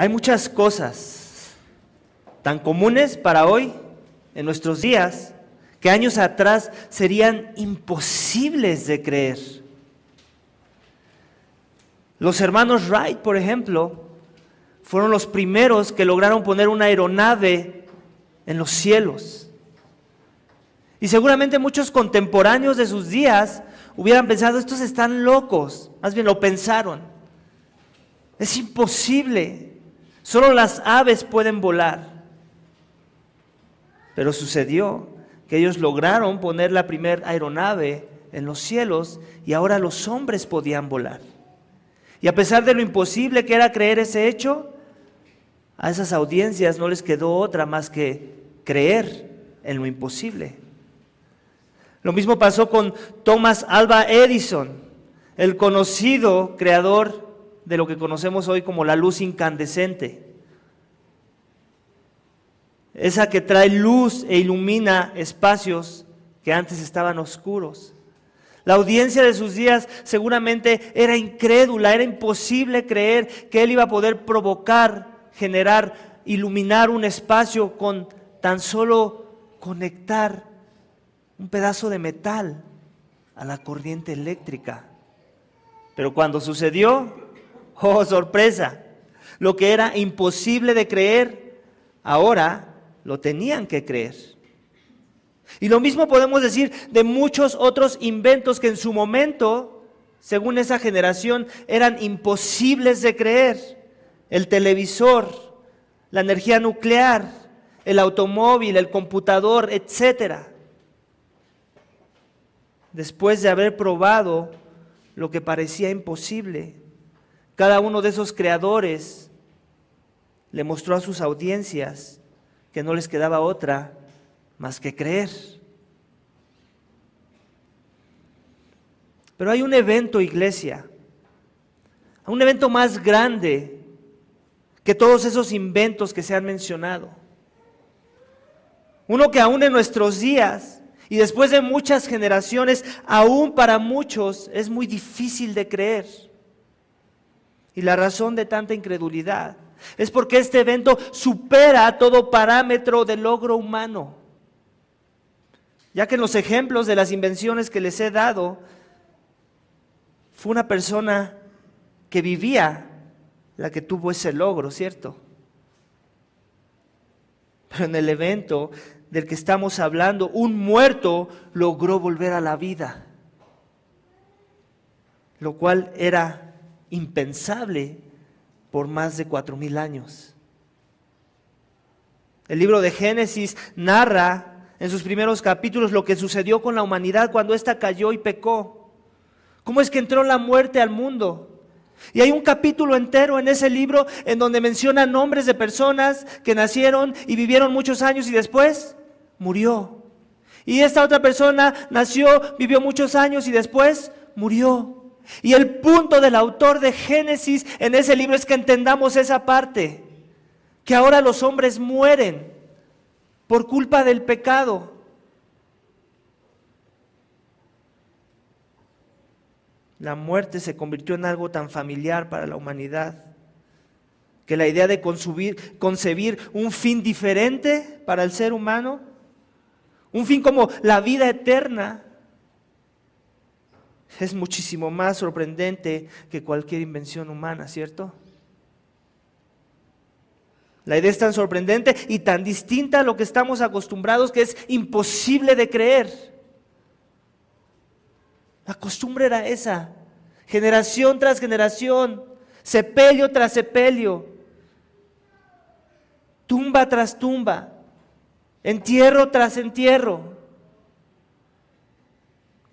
Hay muchas cosas tan comunes para hoy, en nuestros días, que años atrás serían imposibles de creer. Los hermanos Wright, por ejemplo, fueron los primeros que lograron poner una aeronave en los cielos. Y seguramente muchos contemporáneos de sus días hubieran pensado, estos están locos, más bien lo pensaron. Es imposible, solo las aves pueden volar. Pero sucedió que ellos lograron poner la primera aeronave en los cielos y ahora los hombres podían volar. Y a pesar de lo imposible que era creer ese hecho, a esas audiencias no les quedó otra más que creer en lo imposible. Lo mismo pasó con Thomas Alva Edison, el conocido creador de lo que conocemos hoy como la luz incandescente. Esa que trae luz e ilumina espacios que antes estaban oscuros. La audiencia de sus días seguramente era incrédula, era imposible creer que él iba a poder provocar, generar, iluminar un espacio con tan solo conectar un pedazo de metal a la corriente eléctrica. Pero cuando sucedió, ¡oh, sorpresa! Lo que era imposible de creer, ahora lo tenían que creer. Y lo mismo podemos decir de muchos otros inventos que en su momento, según esa generación, eran imposibles de creer. El televisor, la energía nuclear, el automóvil, el computador, etc. Después de haber probado lo que parecía imposible, cada uno de esos creadores le mostró a sus audiencias que no les quedaba otra más que creer. Pero hay un evento, iglesia, un evento más grande que todos esos inventos que se han mencionado. Uno que aún en nuestros días y después de muchas generaciones, aún para muchos es muy difícil de creer. Y la razón de tanta incredulidad es porque este evento supera todo parámetro de logro humano. Ya que en los ejemplos de las invenciones que les he dado, fue una persona que vivía la que tuvo ese logro, ¿cierto? Pero en el evento del que estamos hablando, un muerto logró volver a la vida, lo cual era impensable por más de 4,000 años. El libro de Génesis narra en sus primeros capítulos lo que sucedió con la humanidad cuando ésta cayó y pecó. ¿Cómo es que entró la muerte al mundo? Y hay un capítulo entero en ese libro en donde menciona nombres de personas que nacieron y vivieron muchos años y después murió. Y esta otra persona nació, vivió muchos años y después murió. Y el punto del autor de Génesis en ese libro es que entendamos esa parte, que ahora los hombres mueren por culpa del pecado. La muerte se convirtió en algo tan familiar para la humanidad que la idea de concebir un fin diferente para el ser humano, un fin como la vida eterna, es muchísimo más sorprendente que cualquier invención humana, ¿cierto? La idea es tan sorprendente y tan distinta a lo que estamos acostumbrados que es imposible de creer. La costumbre era esa, generación tras generación, sepelio tras sepelio, tumba tras tumba, entierro tras entierro.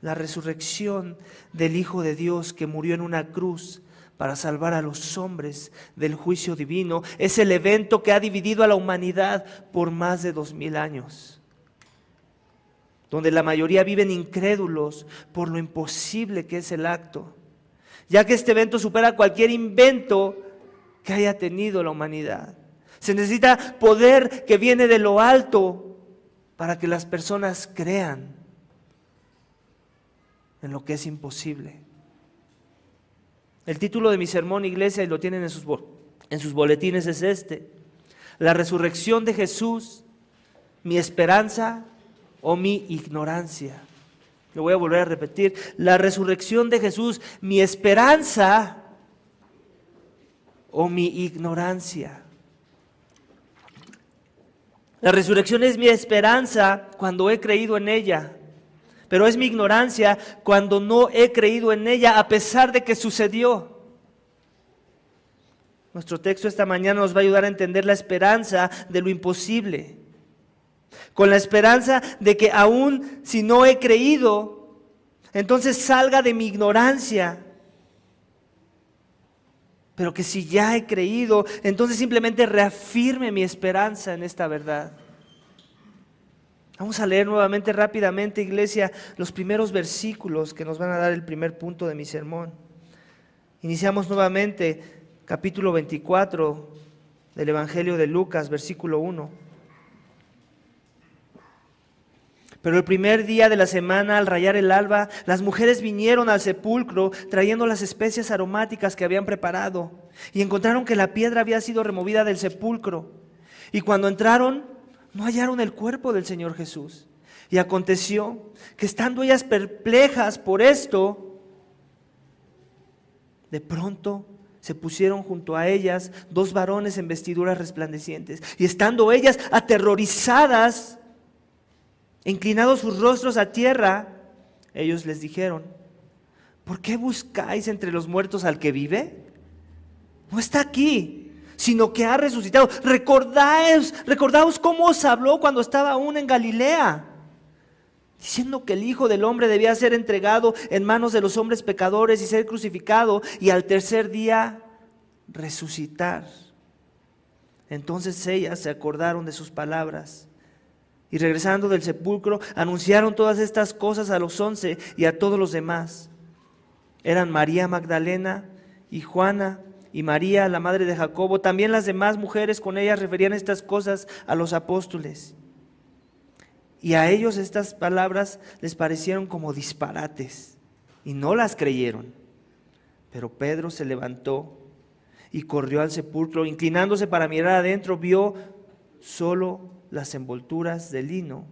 La resurrección del Hijo de Dios que murió en una cruz para salvar a los hombres del juicio divino es el evento que ha dividido a la humanidad por más de 2,000 años. Donde la mayoría viven incrédulos por lo imposible que es el acto, ya que este evento supera cualquier invento que haya tenido la humanidad. Se necesita poder que viene de lo alto para que las personas crean en lo que es imposible. El título de mi sermón, iglesia, y lo tienen en sus en sus boletines es este: la resurrección de Jesús, mi esperanza o mi ignorancia. Lo voy a volver a repetir: la resurrección de Jesús, mi esperanza o mi ignorancia. La resurrección es mi esperanza cuando he creído en ella, pero es mi ignorancia cuando no he creído en ella a pesar de que sucedió. Nuestro texto esta mañana nos va a ayudar a entender la esperanza de lo imposible, con la esperanza de que aún si no he creído, entonces salga de mi ignorancia, pero que si ya he creído, entonces simplemente reafirme mi esperanza en esta verdad. Vamos a leer nuevamente rápidamente, iglesia, los primeros versículos que nos van a dar el primer punto de mi sermón. Iniciamos nuevamente capítulo 24 del Evangelio de Lucas, versículo 1. Pero el primer día de la semana, al rayar el alba, las mujeres vinieron al sepulcro trayendo las especias aromáticas que habían preparado, y encontraron que la piedra había sido removida del sepulcro. Y cuando entraron, no hallaron el cuerpo del Señor Jesús. Y aconteció que, estando ellas perplejas por esto, de pronto se pusieron junto a ellas dos varones en vestiduras resplandecientes. Y estando ellas aterrorizadas, inclinados sus rostros a tierra, ellos les dijeron: ¿por qué buscáis entre los muertos al que no está aquí, sino que ha resucitado? Recordaos cómo os habló cuando estaba aún en Galilea, diciendo que el Hijo del Hombre debía ser entregado en manos de los hombres pecadores y ser crucificado, y al tercer día resucitar. Entonces ellas se acordaron de sus palabras, y regresando del sepulcro, anunciaron todas estas cosas a los 11 y a todos los demás. Eran María Magdalena y Juana y María, la madre de Jacobo. También las demás mujeres con ellas referían estas cosas a los apóstoles. Y a ellos estas palabras les parecieron como disparates, y no las creyeron. Pero Pedro se levantó y corrió al sepulcro. Inclinándose para mirar adentro, vio solo las envolturas de lino,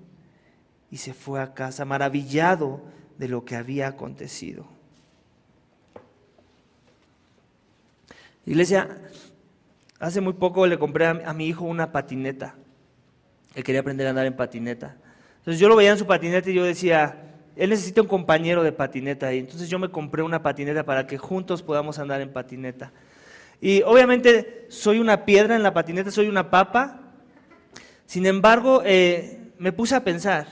y se fue a casa maravillado de lo que había acontecido. Iglesia, hace muy poco le compré a mi hijo una patineta. Él quería aprender a andar en patineta. Entonces yo lo veía en su patineta y yo decía: él necesita un compañero de patineta. Y entonces yo me compré una patineta para que juntos podamos andar en patineta. Y obviamente soy una piedra en la patineta, soy una papa. Sin embargo, me puse a pensar,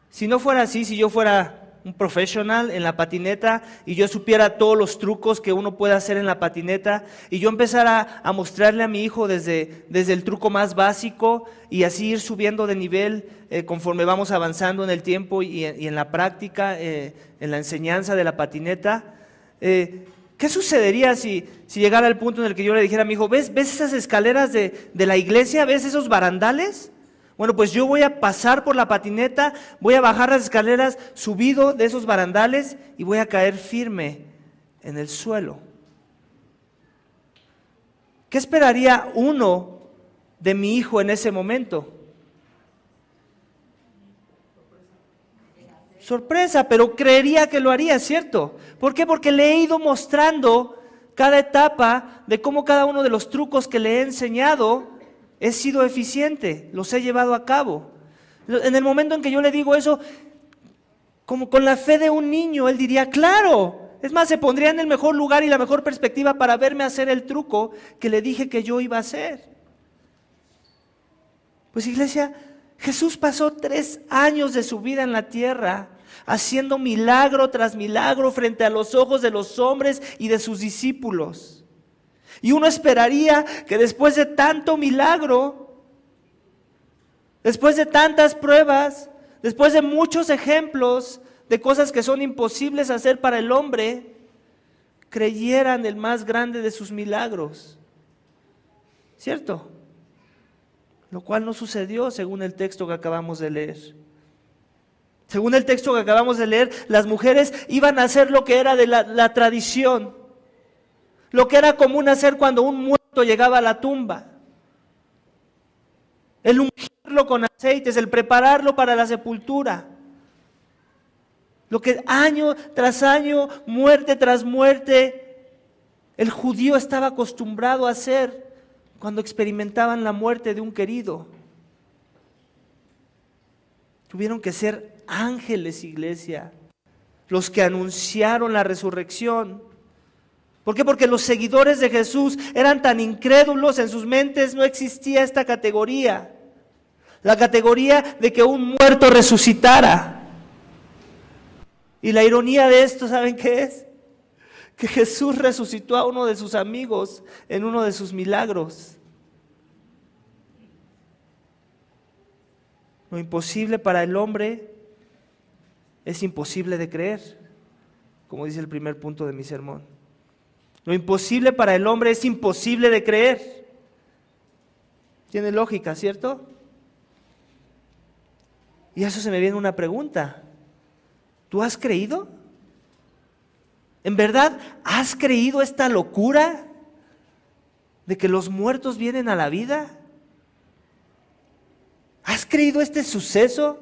si no fuera así, si yo fuera un profesional en la patineta y yo supiera todos los trucos que uno puede hacer en la patineta, y yo empezara a mostrarle a mi hijo desde el truco más básico y así ir subiendo de nivel conforme vamos avanzando en el tiempo y en la práctica, en la enseñanza de la patineta, ¿qué sucedería si llegara el punto en el que yo le dijera a mi hijo: ¿ves esas escaleras de la iglesia? ¿Ves esos barandales? Bueno, pues yo voy a pasar por la patineta, voy a bajar las escaleras subido de esos barandales y voy a caer firme en el suelo. ¿Qué esperaría uno de mi hijo en ese momento? Sorpresa, pero creería que lo haría, ¿cierto? ¿Por qué? Porque le he ido mostrando cada etapa de cómo cada uno de los trucos que le he enseñado he sido eficiente, los he llevado a cabo. En el momento en que yo le digo eso, como con la fe de un niño, él diría: claro. Es más, se pondría en el mejor lugar y la mejor perspectiva para verme hacer el truco que le dije que yo iba a hacer. Pues, iglesia, Jesús pasó 3 años de su vida en la tierra haciendo milagro tras milagro frente a los ojos de los hombres y de sus discípulos. Y uno esperaría que después de tanto milagro, después de tantas pruebas, después de muchos ejemplos de cosas que son imposibles hacer para el hombre, creyeran el más grande de sus milagros. ¿Cierto? Lo cual no sucedió según el texto que acabamos de leer. Según el texto que acabamos de leer, las mujeres iban a hacer lo que era de la tradición, lo que era común hacer cuando un muerto llegaba a la tumba. El ungirlo con aceites, el prepararlo para la sepultura. Lo que año tras año, muerte tras muerte, el judío estaba acostumbrado a hacer cuando experimentaban la muerte de un querido. Tuvieron que ser ángeles, iglesia, los que anunciaron la resurrección. ¿Por qué? Porque los seguidores de Jesús eran tan incrédulos, en sus mentes no existía esta categoría. La categoría de que un muerto resucitara. Y la ironía de esto, ¿saben qué es? Que Jesús resucitó a uno de sus amigos en uno de sus milagros. Lo imposible para el hombre es imposible de creer, como dice el primer punto de mi sermón. Lo imposible para el hombre es imposible de creer. Tiene lógica, ¿cierto? Y a eso se me viene una pregunta. ¿Tú has creído? ¿En verdad has creído esta locura de que los muertos vienen a la vida? ¿Has creído este suceso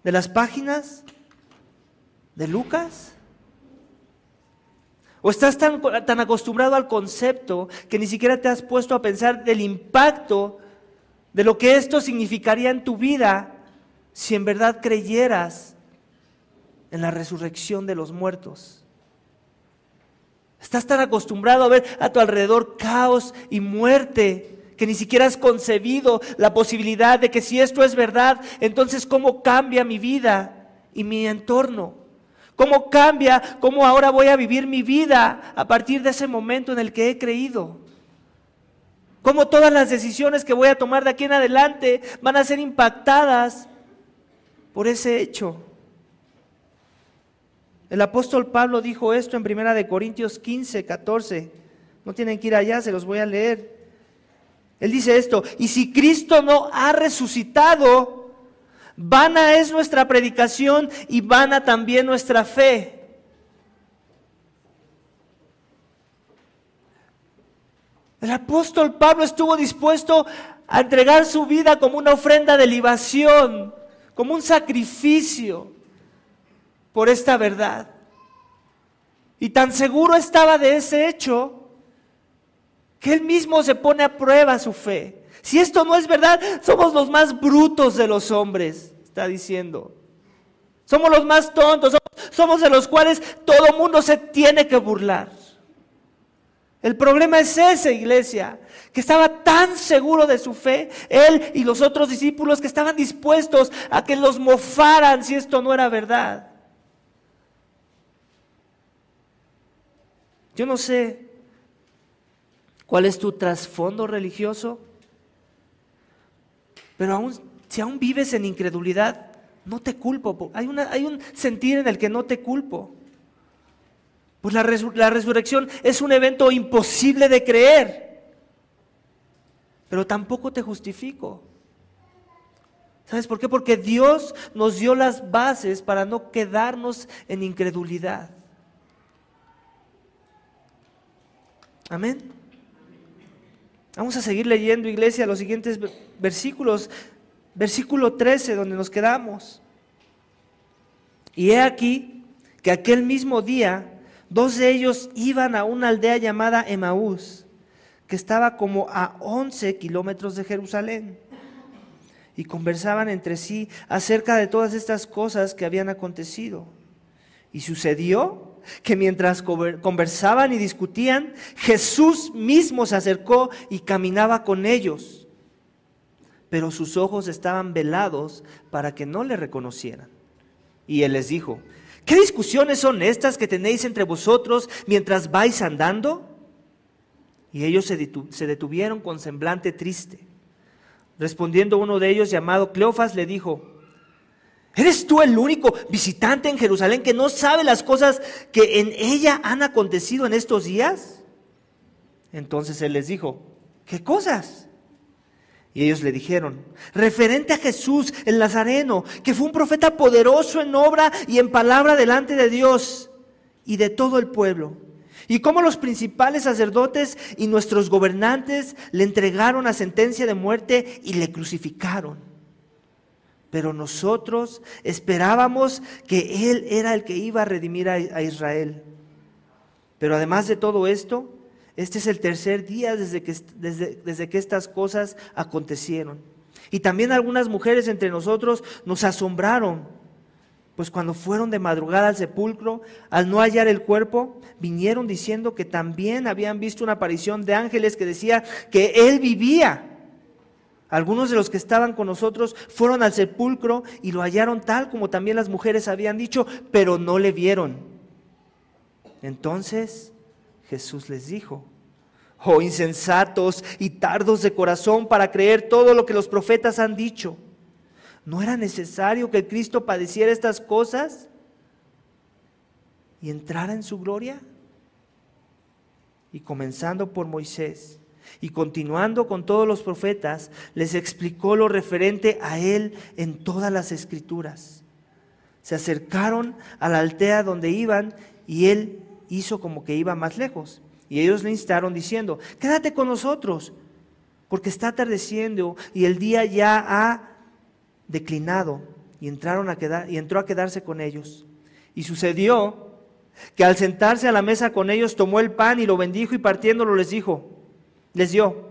de las páginas de Lucas? ¿O estás tan acostumbrado al concepto que ni siquiera te has puesto a pensar del impacto de lo que esto significaría en tu vida si en verdad creyeras en la resurrección de los muertos? Estás tan acostumbrado a ver a tu alrededor caos y muerte que ni siquiera has concebido la posibilidad de que si esto es verdad, entonces ¿cómo cambia mi vida y mi entorno? ¿Cómo cambia? ¿Cómo ahora voy a vivir mi vida a partir de ese momento en el que he creído? ¿Cómo todas las decisiones que voy a tomar de aquí en adelante van a ser impactadas por ese hecho? El apóstol Pablo dijo esto en 1 Corintios 15, 14. No tienen que ir allá, se los voy a leer. Él dice esto: y si Cristo no ha resucitado, vana es nuestra predicación y vana también nuestra fe. El apóstol Pablo estuvo dispuesto a entregar su vida como una ofrenda de libación, como un sacrificio por esta verdad. Y tan seguro estaba de ese hecho que él mismo se pone a prueba su fe. Si esto no es verdad, somos los más brutos de los hombres, está diciendo. Somos los más tontos, somos de los cuales todo mundo se tiene que burlar. El problema es ese, iglesia, que estaba tan seguro de su fe, él y los otros discípulos, que estaban dispuestos a que los mofaran si esto no era verdad. Yo no sé cuál es tu trasfondo religioso, pero si aún vives en incredulidad, no te culpo. Hay un sentir en el que no te culpo. Pues la resurrección es un evento imposible de creer, pero tampoco te justifico. ¿Sabes por qué? Porque Dios nos dio las bases para no quedarnos en incredulidad. Amén. Vamos a seguir leyendo, iglesia, los siguientes versículos. Versículo 13, donde nos quedamos. Y he aquí que aquel mismo día 2 de ellos iban a una aldea llamada Emaús, que estaba como a 11 kilómetros de Jerusalén, y conversaban entre sí acerca de todas estas cosas que habían acontecido. Y sucedió que mientras conversaban y discutían, Jesús mismo se acercó y caminaba con ellos, pero sus ojos estaban velados para que no le reconocieran. Y él les dijo: ¿qué discusiones son estas que tenéis entre vosotros mientras vais andando? Y ellos se detuvieron con semblante triste. Respondiendo uno de ellos, llamado Cleofas, le dijo: ¿eres tú el único visitante en Jerusalén que no sabe las cosas que en ella han acontecido en estos días? Entonces él les dijo: ¿qué cosas? Y ellos le dijeron: referente a Jesús el Nazareno, que fue un profeta poderoso en obra y en palabra delante de Dios y de todo el pueblo, Y cómo los principales sacerdotes y nuestros gobernantes le entregaron a sentencia de muerte y le crucificaron. Pero nosotros esperábamos que Él era el que iba a redimir a Israel. Pero además de todo esto, este es el tercer día desde que estas cosas acontecieron. Y también algunas mujeres entre nosotros nos asombraron. Pues cuando fueron de madrugada al sepulcro, al no hallar el cuerpo, vinieron diciendo que también habían visto una aparición de ángeles que decía que Él vivía. Algunos de los que estaban con nosotros fueron al sepulcro y lo hallaron tal como también las mujeres habían dicho, pero no le vieron. Entonces Jesús les dijo: oh insensatos y tardos de corazón para creer todo lo que los profetas han dicho. ¿No era necesario que el Cristo padeciera estas cosas y entrara en su gloria? Y comenzando por Moisés y continuando con todos los profetas, les explicó lo referente a Él en todas las Escrituras. Se acercaron a la aldea donde iban y Él hizo como que iba más lejos. Y ellos le instaron diciendo: quédate con nosotros, porque está atardeciendo y el día ya ha declinado. Y entró a quedarse con ellos. Y sucedió que al sentarse a la mesa con ellos, tomó el pan y lo bendijo, y partiéndolo les dio.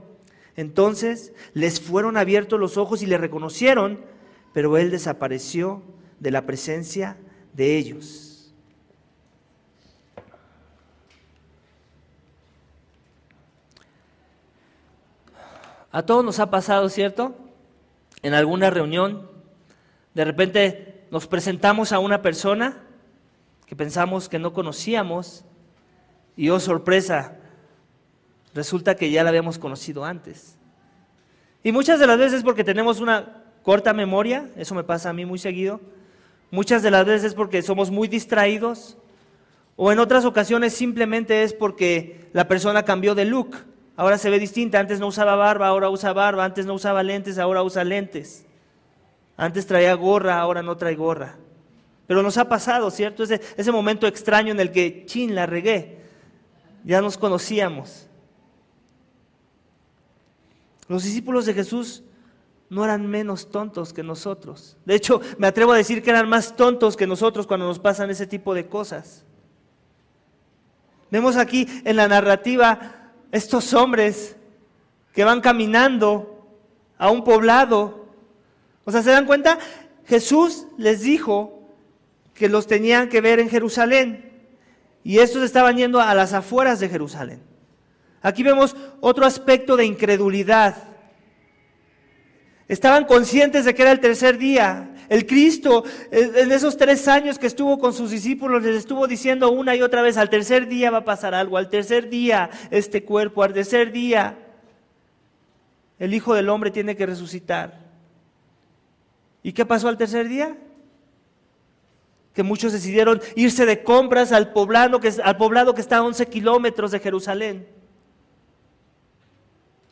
Entonces les fueron abiertos los ojos y le reconocieron, pero Él desapareció de la presencia de ellos. A todos nos ha pasado, ¿cierto? En alguna reunión, de repente nos presentamos a una persona que pensamos que no conocíamos y oh sorpresa, resulta que ya la habíamos conocido antes. Y muchas de las veces es porque tenemos una corta memoria, eso me pasa a mí muy seguido. Muchas de las veces es porque somos muy distraídos, o en otras ocasiones simplemente es porque la persona cambió de look. Ahora se ve distinta, antes no usaba barba, ahora usa barba, antes no usaba lentes, ahora usa lentes. Antes traía gorra, ahora no trae gorra. Pero nos ha pasado, ¿cierto? Ese momento extraño en el que, la regué, ya nos conocíamos. Los discípulos de Jesús no eran menos tontos que nosotros. De hecho, me atrevo a decir que eran más tontos que nosotros cuando nos pasan ese tipo de cosas. Vemos aquí en la narrativa estos hombres que van caminando a un poblado. O sea, ¿se dan cuenta? Jesús les dijo que los tenían que ver en Jerusalén. Y estos estaban yendo a las afueras de Jerusalén. Aquí vemos otro aspecto de incredulidad. Estaban conscientes de que era el tercer día. El Cristo, en esos 3 años que estuvo con sus discípulos, les estuvo diciendo una y otra vez: al tercer día va a pasar algo, al tercer día este cuerpo, al tercer día el Hijo del Hombre tiene que resucitar. ¿Y qué pasó al tercer día? Que muchos decidieron irse de compras al poblado que está a 11 kilómetros de Jerusalén.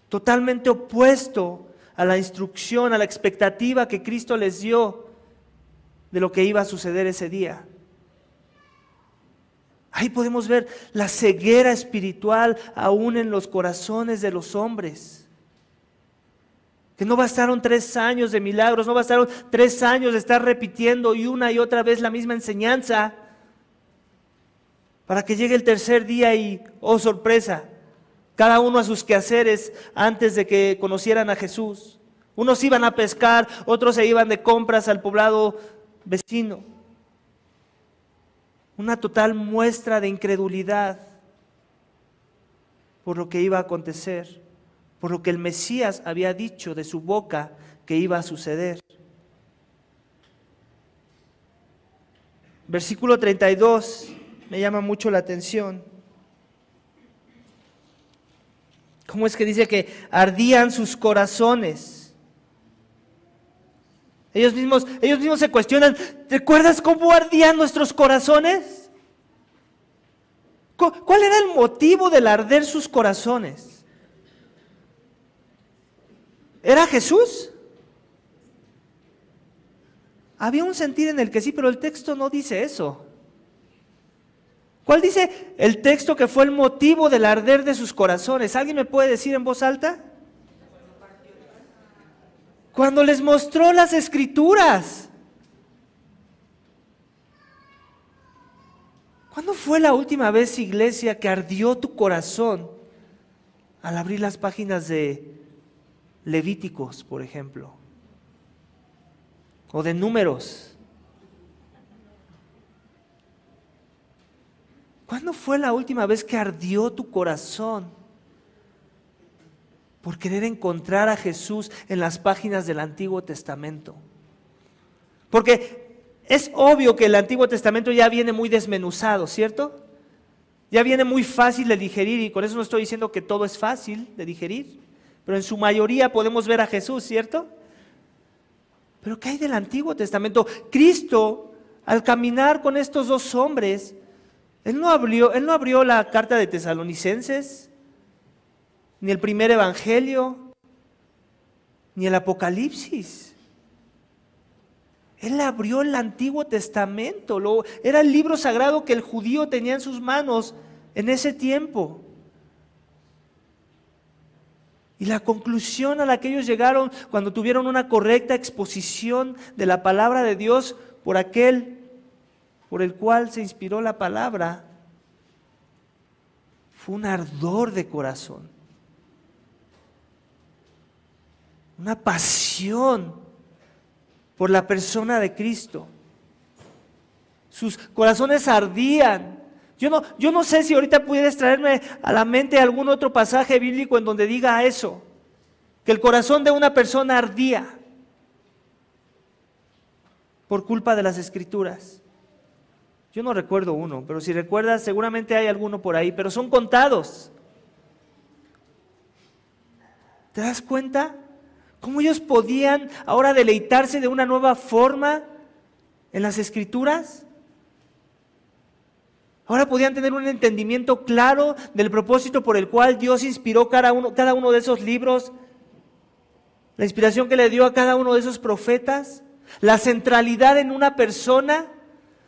Totalmente opuesto a la instrucción, a la expectativa que Cristo les dio de lo que iba a suceder ese día. Ahí podemos ver la ceguera espiritual aún en los corazones de los hombres. Que no bastaron 3 años de milagros, no bastaron 3 años de estar repitiendo y una y otra vez la misma enseñanza para que llegue el tercer día y, oh sorpresa, cada uno a sus quehaceres antes de que conocieran a Jesús. Unos iban a pescar, otros se iban de compras al poblado vecino. Una total muestra de incredulidad por lo que iba a acontecer, por lo que el Mesías había dicho de su boca que iba a suceder. Versículo 32 me llama mucho la atención. ¿Cómo es que dice que ardían sus corazones? Ellos mismos se cuestionan: ¿recuerdas cómo ardían nuestros corazones? ¿Cuál era el motivo del arder sus corazones? ¿Era Jesús? Había un sentir en el que sí, pero el texto no dice eso. ¿Cuál dice el texto que fue el motivo del arder de sus corazones? ¿Alguien me puede decir en voz alta? Cuando les mostró las Escrituras. ¿Cuándo fue la última vez, iglesia, que ardió tu corazón al abrir las páginas de Levíticos, por ejemplo? O de Números. ¿Cuándo fue la última vez que ardió tu corazón por querer encontrar a Jesús en las páginas del Antiguo Testamento? Porque es obvio que el Antiguo Testamento ya viene muy desmenuzado, ¿cierto? Ya viene muy fácil de digerir, y con eso no estoy diciendo que todo es fácil de digerir, pero en su mayoría podemos ver a Jesús, ¿cierto? Pero ¿qué hay del Antiguo Testamento? Cristo, al caminar con estos dos hombres, Él no abrió la carta de Tesalonicenses, ni el primer Evangelio, ni el Apocalipsis. Él abrió el Antiguo Testamento, era el libro sagrado que el judío tenía en sus manos en ese tiempo. Y la conclusión a la que ellos llegaron cuando tuvieron una correcta exposición de la palabra de Dios por aquel por el cual se inspiró la palabra, fue un ardor de corazón, una pasión por la persona de Cristo. Sus corazones ardían. Yo no sé si ahorita pudieras traerme a la mente algún otro pasaje bíblico en donde diga eso, que el corazón de una persona ardía por culpa de las Escrituras. Yo no recuerdo uno, pero si recuerdas, seguramente hay alguno por ahí, pero son contados. ¿Te das cuenta? ¿Cómo ellos podían ahora deleitarse de una nueva forma en las Escrituras? Ahora podían tener un entendimiento claro del propósito por el cual Dios inspiró cada uno de esos libros, la inspiración que le dio a cada uno de esos profetas, la centralidad en una persona,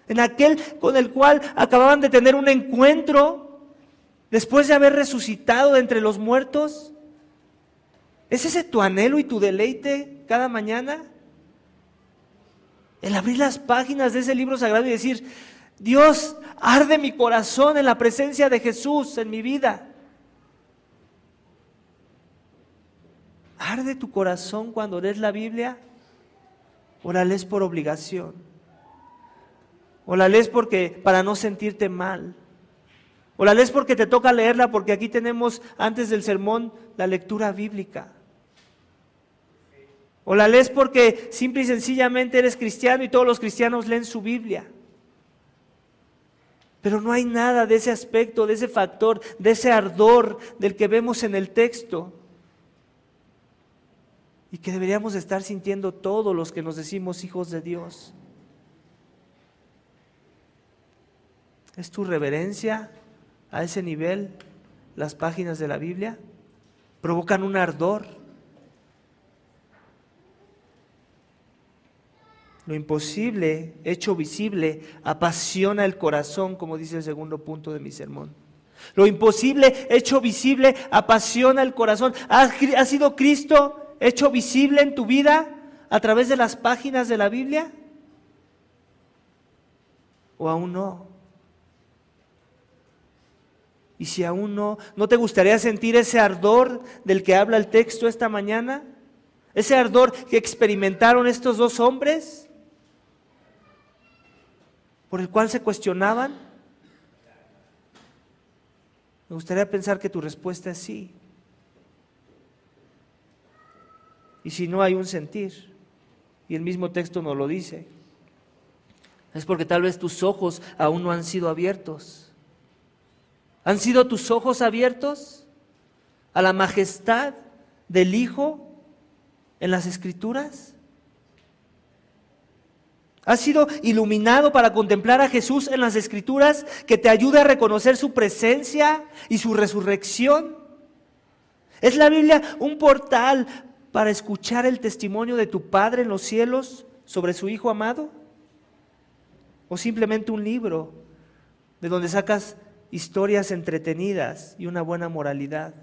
en aquel con el cual acababan de tener un encuentro después de haber resucitado de entre los muertos. ¿Es ese tu anhelo y tu deleite cada mañana? El abrir las páginas de ese libro sagrado y decir: Dios, arde mi corazón en la presencia de Jesús en mi vida. ¿Arde tu corazón cuando lees la Biblia? ¿O la lees por obligación? ¿O la lees para no sentirte mal? ¿O la lees porque te toca leerla porque aquí tenemos antes del sermón la lectura bíblica? ¿O la lees porque simple y sencillamente eres cristiano y todos los cristianos leen su Biblia? Pero no hay nada de ese aspecto, de ese factor, de ese ardor del que vemos en el texto y que deberíamos estar sintiendo todos los que nos decimos hijos de Dios. ¿Es tu reverencia a ese nivel las páginas de la Biblia? ¿Provocan un ardor? Lo imposible, hecho visible, apasiona el corazón, como dice el segundo punto de mi sermón. Lo imposible, hecho visible, apasiona el corazón. ¿Ha sido Cristo hecho visible en tu vida a través de las páginas de la Biblia? ¿O aún no? Y si aún no, ¿no te gustaría sentir ese ardor del que habla el texto esta mañana? Ese ardor que experimentaron estos dos hombres, por el cual se cuestionaban. Me gustaría pensar que tu respuesta es sí. Y si no, hay un sentir, y el mismo texto nos lo dice. Es porque tal vez tus ojos aún no han sido abiertos. ¿Han sido tus ojos abiertos a la majestad del Hijo en las Escrituras? ¿Has sido iluminado para contemplar a Jesús en las Escrituras, que te ayude a reconocer su presencia y su resurrección? ¿Es la Biblia un portal para escuchar el testimonio de tu Padre en los cielos sobre su Hijo amado? ¿O simplemente un libro de donde sacas historias entretenidas y una buena moralidad.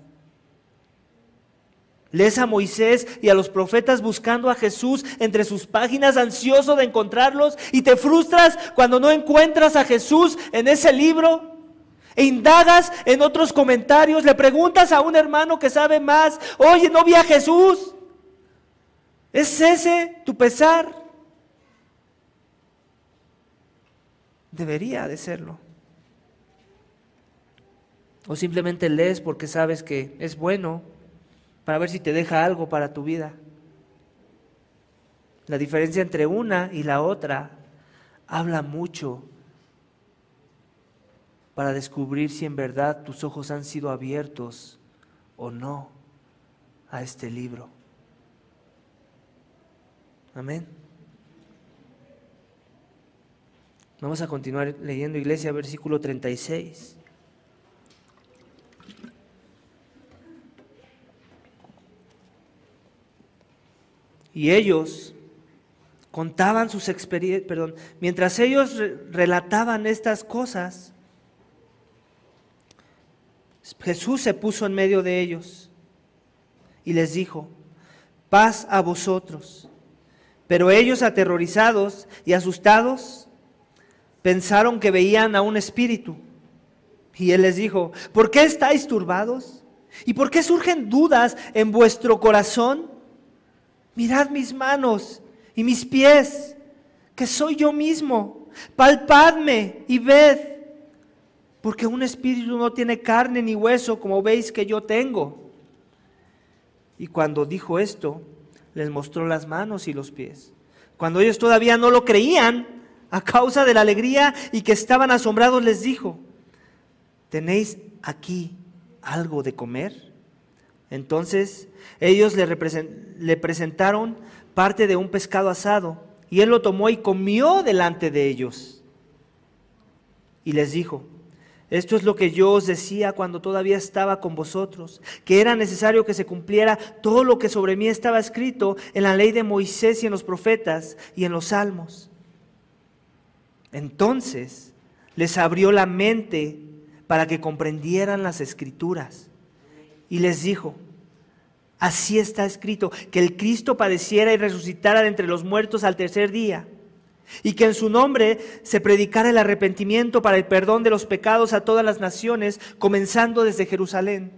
Lees a Moisés y a los profetas buscando a Jesús entre sus páginas, ansioso de encontrarlos, y te frustras cuando no encuentras a Jesús en ese libro, e indagas en otros comentarios, le preguntas a un hermano que sabe más: oye, no vi a Jesús. ¿Es ese tu pesar? Debería de serlo. O simplemente lees porque sabes que es bueno, para ver si te deja algo para tu vida. La diferencia entre una y la otra habla mucho para descubrir si en verdad tus ojos han sido abiertos o no a este libro. Amén. Vamos a continuar leyendo, iglesia, versículo 36. Y ellos contaban sus experiencias, mientras ellos relataban estas cosas, Jesús se puso en medio de ellos y les dijo: paz a vosotros. Pero ellos, aterrorizados y asustados, pensaron que veían a un espíritu. Y Él les dijo: ¿por qué estáis turbados? ¿Y por qué surgen dudas en vuestro corazón? Mirad mis manos y mis pies, que soy yo mismo. Palpadme y ved, porque un espíritu no tiene carne ni hueso, como veis que yo tengo. Y cuando dijo esto, les mostró las manos y los pies. Cuando ellos todavía no lo creían, a causa de la alegría y que estaban asombrados, les dijo: ¿tenéis aquí algo de comer? Entonces ellos le presentaron parte de un pescado asado, y Él lo tomó y comió delante de ellos. Y les dijo: esto es lo que yo os decía cuando todavía estaba con vosotros, que era necesario que se cumpliera todo lo que sobre mí estaba escrito en la ley de Moisés y en los profetas y en los salmos. Entonces les abrió la mente para que comprendieran las Escrituras, y les dijo: así está escrito, que el Cristo padeciera y resucitara de entre los muertos al tercer día, y que en su nombre se predicara el arrepentimiento para el perdón de los pecados a todas las naciones, comenzando desde Jerusalén.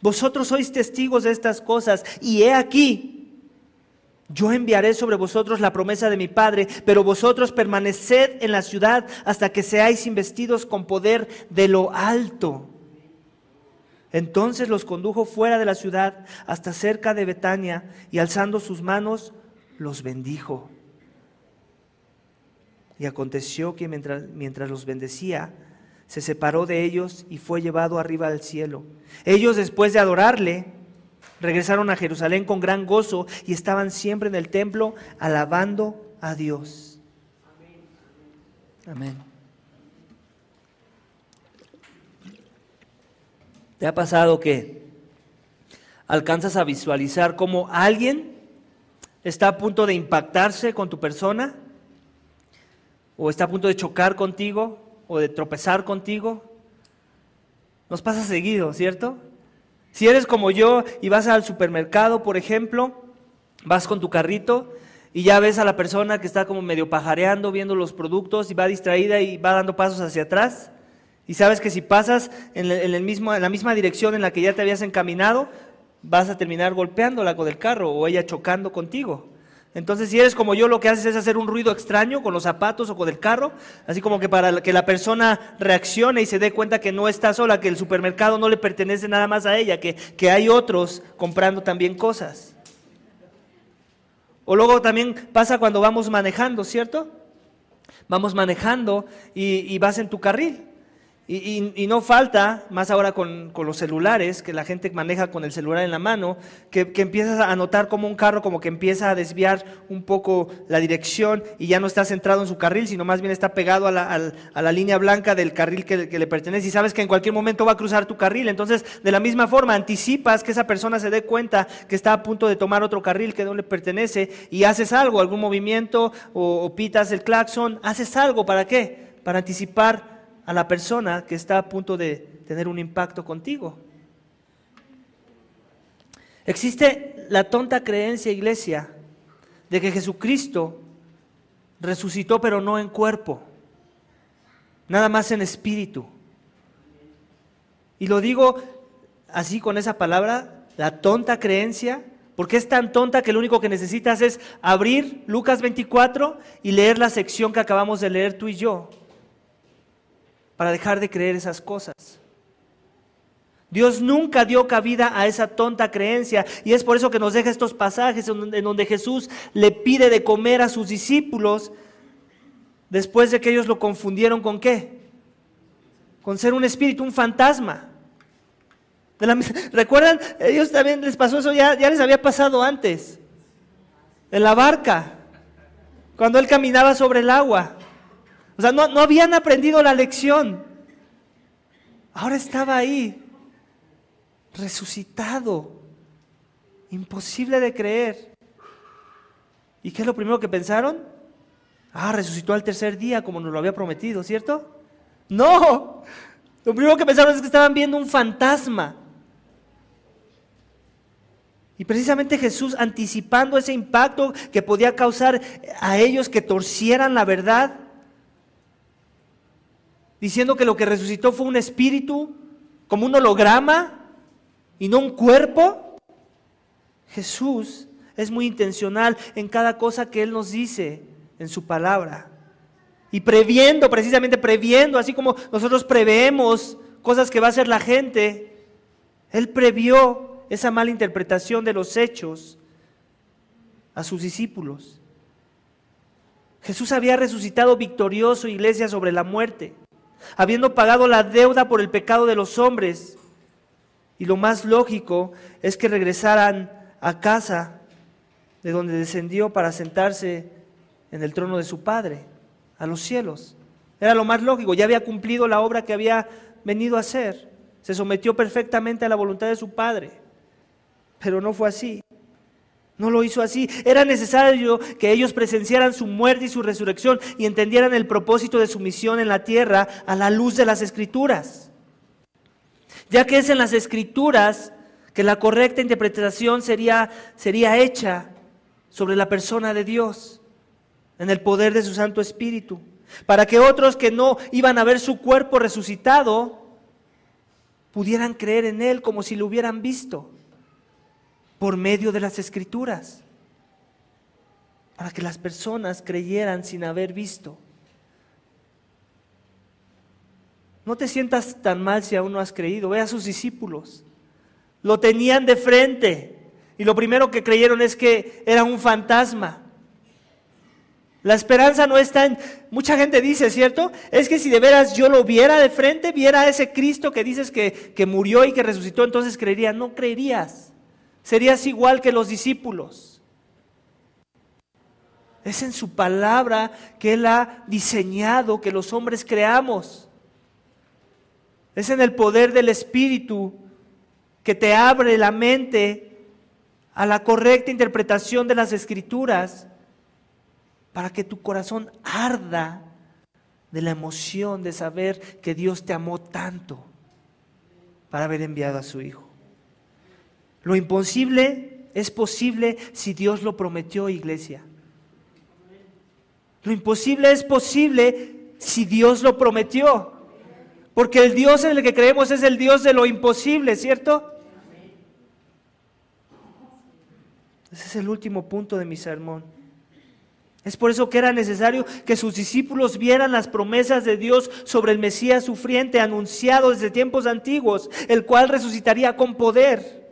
Vosotros sois testigos de estas cosas, y he aquí, yo enviaré sobre vosotros la promesa de mi Padre, pero vosotros permaneced en la ciudad hasta que seáis investidos con poder de lo alto. Entonces los condujo fuera de la ciudad hasta cerca de Betania, y alzando sus manos los bendijo. Y aconteció que mientras los bendecía, se separó de ellos y fue llevado arriba al cielo. Ellos, después de adorarle, regresaron a Jerusalén con gran gozo y estaban siempre en el templo alabando a Dios. Amén. ¿Te ha pasado que alcanzas a visualizar cómo alguien está a punto de impactarse con tu persona? ¿O está a punto de chocar contigo? ¿O de tropezar contigo? Nos pasa seguido, ¿cierto? Si eres como yo y vas al supermercado, por ejemplo, vas con tu carrito y ya ves a la persona que está como medio pajareando, viendo los productos, y va distraída y va dando pasos hacia atrás. Y sabes que si pasas en la misma dirección en la que ya te habías encaminado, vas a terminar golpeándola con el carro o ella chocando contigo. Entonces, si eres como yo, lo que haces es hacer un ruido extraño con los zapatos o con el carro, así como que para que la persona reaccione y se dé cuenta que no está sola, que el supermercado no le pertenece nada más a ella, que hay otros comprando también cosas. O luego también pasa cuando vamos manejando, ¿cierto? Vamos manejando y vas en tu carril. Y no falta, más ahora con los celulares, que la gente maneja con el celular en la mano, que empiezas a notar como un carro como que empieza a desviar un poco la dirección y ya no está centrado en su carril, sino más bien está pegado a la línea blanca del carril que le pertenece, y sabes que en cualquier momento va a cruzar tu carril. Entonces, de la misma forma, anticipas que esa persona se dé cuenta que está a punto de tomar otro carril que no le pertenece, y haces algo, algún movimiento, o pitas el claxon, haces algo. ¿Para qué? Para anticipar a la persona que está a punto de tener un impacto contigo. Existe la tonta creencia, iglesia, de que Jesucristo resucitó pero no en cuerpo, nada más en espíritu. Y lo digo así con esa palabra, la tonta creencia, porque es tan tonta que lo único que necesitas es abrir Lucas 24 y leer la sección que acabamos de leer tú y yo, para dejar de creer esas cosas. Dios nunca dio cabida a esa tonta creencia, y es por eso que nos deja estos pasajes en donde Jesús le pide de comer a sus discípulos después de que ellos lo confundieron ¿con qué? Con ser un espíritu, un fantasma. ¿Recuerdan? Ellos también les pasó eso, ya les había pasado antes, en la barca, cuando él caminaba sobre el agua. O sea, no habían aprendido la lección. Ahora estaba ahí, resucitado, imposible de creer. ¿Y qué es lo primero que pensaron? Resucitó al tercer día como nos lo había prometido, ¿cierto? No, lo primero que pensaron es que estaban viendo un fantasma. Y precisamente Jesús, anticipando ese impacto que podía causar a ellos que torcieran la verdad, diciendo que lo que resucitó fue un espíritu, como un holograma, y no un cuerpo. Jesús es muy intencional en cada cosa que Él nos dice en su palabra. Y precisamente previendo, así como nosotros preveemos cosas que va a hacer la gente, Él previó esa mala interpretación de los hechos a sus discípulos. Jesús había resucitado victorioso, iglesia, sobre la muerte, habiendo pagado la deuda por el pecado de los hombres. Y lo más lógico es que regresaran a casa de donde descendió para sentarse en el trono de su Padre, a los cielos. Era lo más lógico, ya había cumplido la obra que había venido a hacer. Se sometió perfectamente a la voluntad de su Padre. Pero no fue así. No lo hizo así. Era necesario que ellos presenciaran su muerte y su resurrección y entendieran el propósito de su misión en la tierra a la luz de las Escrituras. Ya que es en las Escrituras que la correcta interpretación sería hecha sobre la persona de Dios, en el poder de su Santo Espíritu, para que otros que no iban a ver su cuerpo resucitado pudieran creer en Él como si lo hubieran visto, por medio de las Escrituras, para que las personas creyeran sin haber visto. No te sientas tan mal si aún no has creído. Ve a sus discípulos, lo tenían de frente y lo primero que creyeron es que era un fantasma. La esperanza no está en... Mucha gente dice, ¿cierto? Es que si de veras yo lo viera de frente, viera a ese Cristo que dices que murió y que resucitó, entonces creería. No creerías. Serías igual que los discípulos. Es en su palabra que Él ha diseñado que los hombres creamos. Es en el poder del Espíritu que te abre la mente a la correcta interpretación de las Escrituras, para que tu corazón arda de la emoción de saber que Dios te amó tanto para haber enviado a su Hijo. Lo imposible es posible si Dios lo prometió, iglesia. Lo imposible es posible si Dios lo prometió. Porque el Dios en el que creemos es el Dios de lo imposible, ¿cierto? Ese es el último punto de mi sermón. Es por eso que era necesario que sus discípulos vieran las promesas de Dios sobre el Mesías sufriente anunciado desde tiempos antiguos, el cual resucitaría con poder,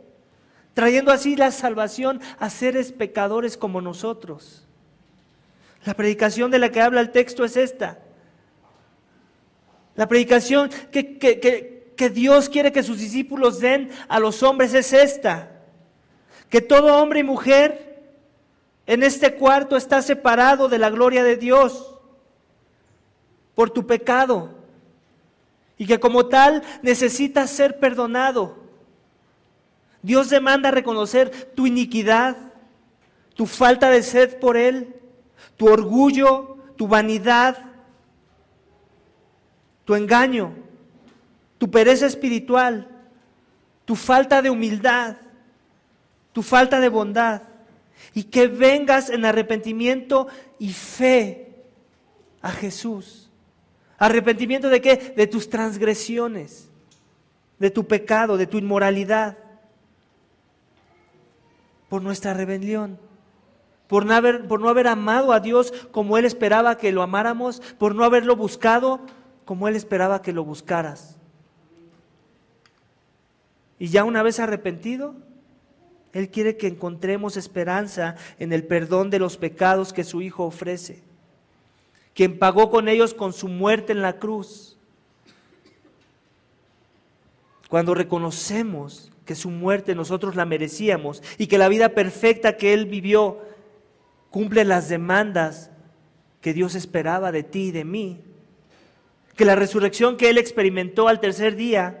trayendo así la salvación a seres pecadores como nosotros. La predicación de la que habla el texto es esta. La predicación que Dios quiere que sus discípulos den a los hombres es esta: que todo hombre y mujer en este cuarto está separado de la gloria de Dios por tu pecado, y que como tal necesitas ser perdonado. Dios demanda reconocer tu iniquidad, tu falta de sed por Él, tu orgullo, tu vanidad. tu engaño, tu pereza espiritual, tu falta de humildad, tu falta de bondad, y que vengas en arrepentimiento y fe a Jesús. ¿Arrepentimiento de qué? De tus transgresiones, de tu pecado, de tu inmoralidad, por nuestra rebelión, por no haber amado a Dios como Él esperaba que lo amáramos, por no haberlo buscado como Él esperaba que lo buscaras. Y ya una vez arrepentido, Él quiere que encontremos esperanza en el perdón de los pecados que su Hijo ofrece, quien pagó con ellos con su muerte en la cruz. Cuando reconocemos que su muerte nosotros la merecíamos y que la vida perfecta que Él vivió cumple las demandas que Dios esperaba de ti y de mí, que la resurrección que Él experimentó al tercer día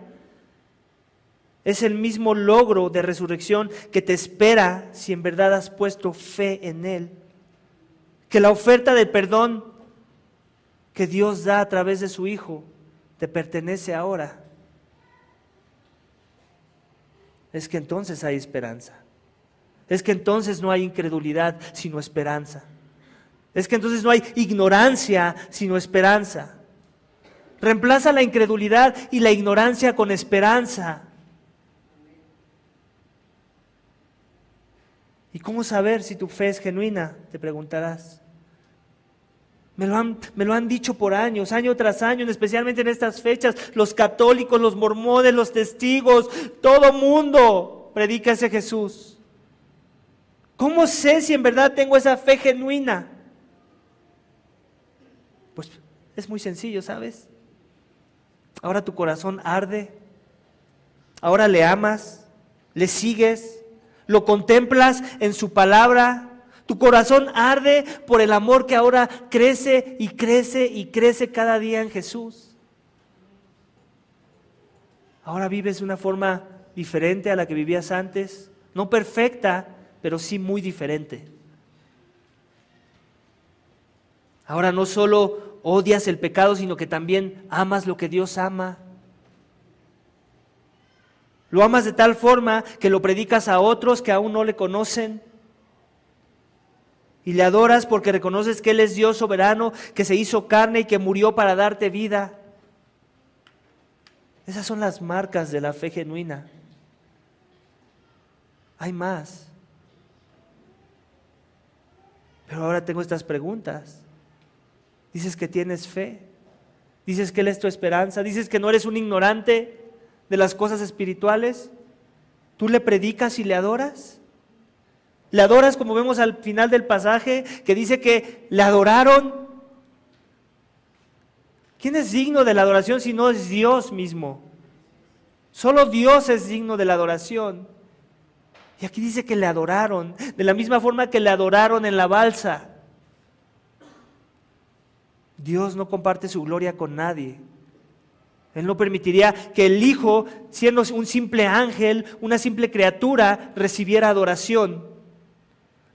es el mismo logro de resurrección que te espera si en verdad has puesto fe en Él, que la oferta de perdón que Dios da a través de su Hijo te pertenece ahora, es que entonces hay esperanza. Es que entonces no hay incredulidad, sino esperanza. Es que entonces no hay ignorancia, sino esperanza. Reemplaza la incredulidad y la ignorancia con esperanza. ¿Y cómo saber si tu fe es genuina? Te preguntarás. Me lo han dicho por años, año tras año, especialmente en estas fechas, los católicos, los mormones, los testigos, todo mundo predica ese Jesús. ¿Cómo sé si en verdad tengo esa fe genuina? Pues es muy sencillo, ¿sabes? Ahora tu corazón arde, ahora le amas, le sigues, lo contemplas en su palabra. Tu corazón arde por el amor que ahora crece y crece y crece cada día en Jesús. Ahora vives de una forma diferente a la que vivías antes, no perfecta, pero sí muy diferente. Ahora no solo odias el pecado, sino que también amas lo que Dios ama. Lo amas de tal forma que lo predicas a otros que aún no le conocen. Y le adoras porque reconoces que Él es Dios soberano, que se hizo carne y que murió para darte vida. Esas son las marcas de la fe genuina. Hay más. Pero ahora tengo estas preguntas. Dices que tienes fe. Dices que Él es tu esperanza. Dices que no eres un ignorante de las cosas espirituales. ¿Tú le predicas y le adoras? Le adoras, como vemos al final del pasaje, que dice que le adoraron. ¿Quién es digno de la adoración si no es Dios mismo? Solo Dios es digno de la adoración. Y aquí dice que le adoraron, de la misma forma que le adoraron en la balsa. Dios no comparte su gloria con nadie. Él no permitiría que el Hijo, siendo un simple ángel, una simple criatura, recibiera adoración.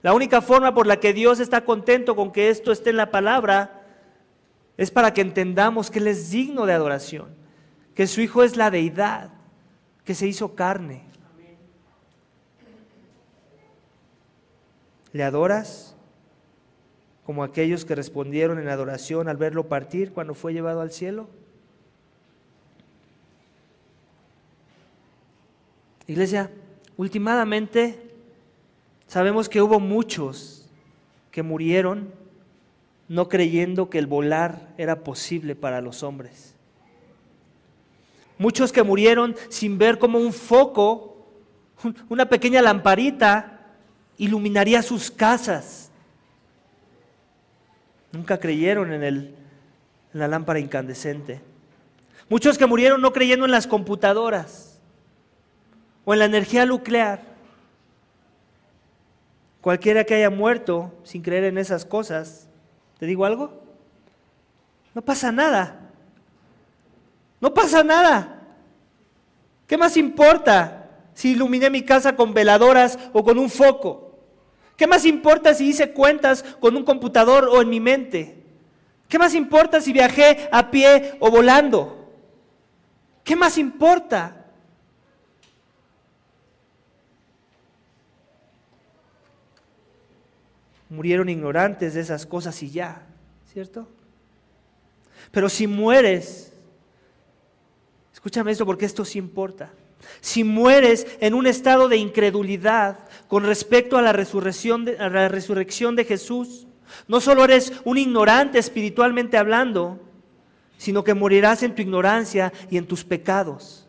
La única forma por la que Dios está contento con que esto esté en la palabra es para que entendamos que Él es digno de adoración, que su Hijo es la deidad, que se hizo carne. ¿Le adoras como aquellos que respondieron en adoración al verlo partir cuando fue llevado al cielo? Iglesia, últimamente sabemos que hubo muchos que murieron no creyendo que el volar era posible para los hombres. Muchos que murieron sin ver cómo un foco, una pequeña lamparita, iluminaría sus casas. Nunca creyeron en la lámpara incandescente. Muchos que murieron no creyendo en las computadoras o en la energía nuclear. Cualquiera que haya muerto sin creer en esas cosas, ¿te digo algo? No pasa nada. No pasa nada. ¿Qué más importa si iluminé mi casa con veladoras o con un foco? ¿Qué más importa si hice cuentas con un computador o en mi mente? ¿Qué más importa si viajé a pie o volando? ¿Qué más importa? Murieron ignorantes de esas cosas y ya, ¿cierto? Pero si mueres, escúchame esto porque esto sí importa. Si mueres en un estado de incredulidad con respecto a la resurrección de Jesús, no solo eres un ignorante espiritualmente hablando, sino que morirás en tu ignorancia y en tus pecados.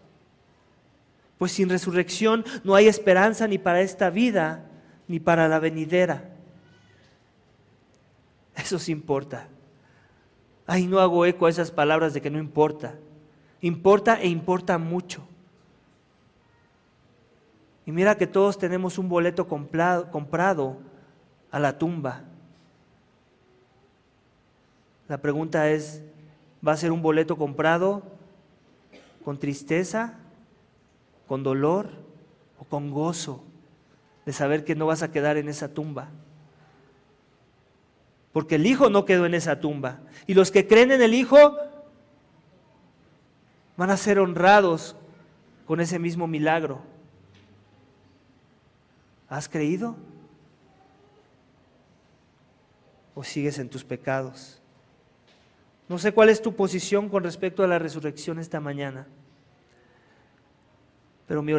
Pues sin resurrección no hay esperanza ni para esta vida ni para la venidera. Eso sí importa. Ay, no hago eco a esas palabras de que no importa. Importa e importa mucho. Y mira que todos tenemos un boleto comprado a la tumba. La pregunta es, ¿va a ser un boleto comprado con tristeza, con dolor o con gozo de saber que no vas a quedar en esa tumba? Porque el Hijo no quedó en esa tumba. Y los que creen en el Hijo van a ser honrados con ese mismo milagro. ¿Has creído? ¿O sigues en tus pecados? No sé cuál es tu posición con respecto a la resurrección esta mañana. Pero mi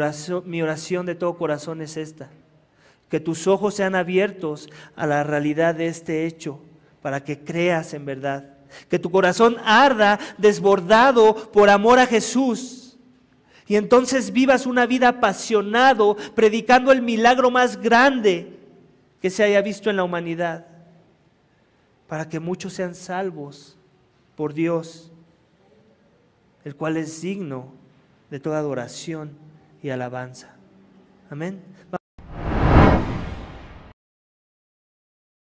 oración de todo corazón es esta: que tus ojos sean abiertos a la realidad de este hecho, para que creas en verdad. Que tu corazón arda desbordado por amor a Jesús. Y entonces vivas una vida apasionado, predicando el milagro más grande que se haya visto en la humanidad. Para que muchos sean salvos por Dios, el cual es digno de toda adoración y alabanza. Amén.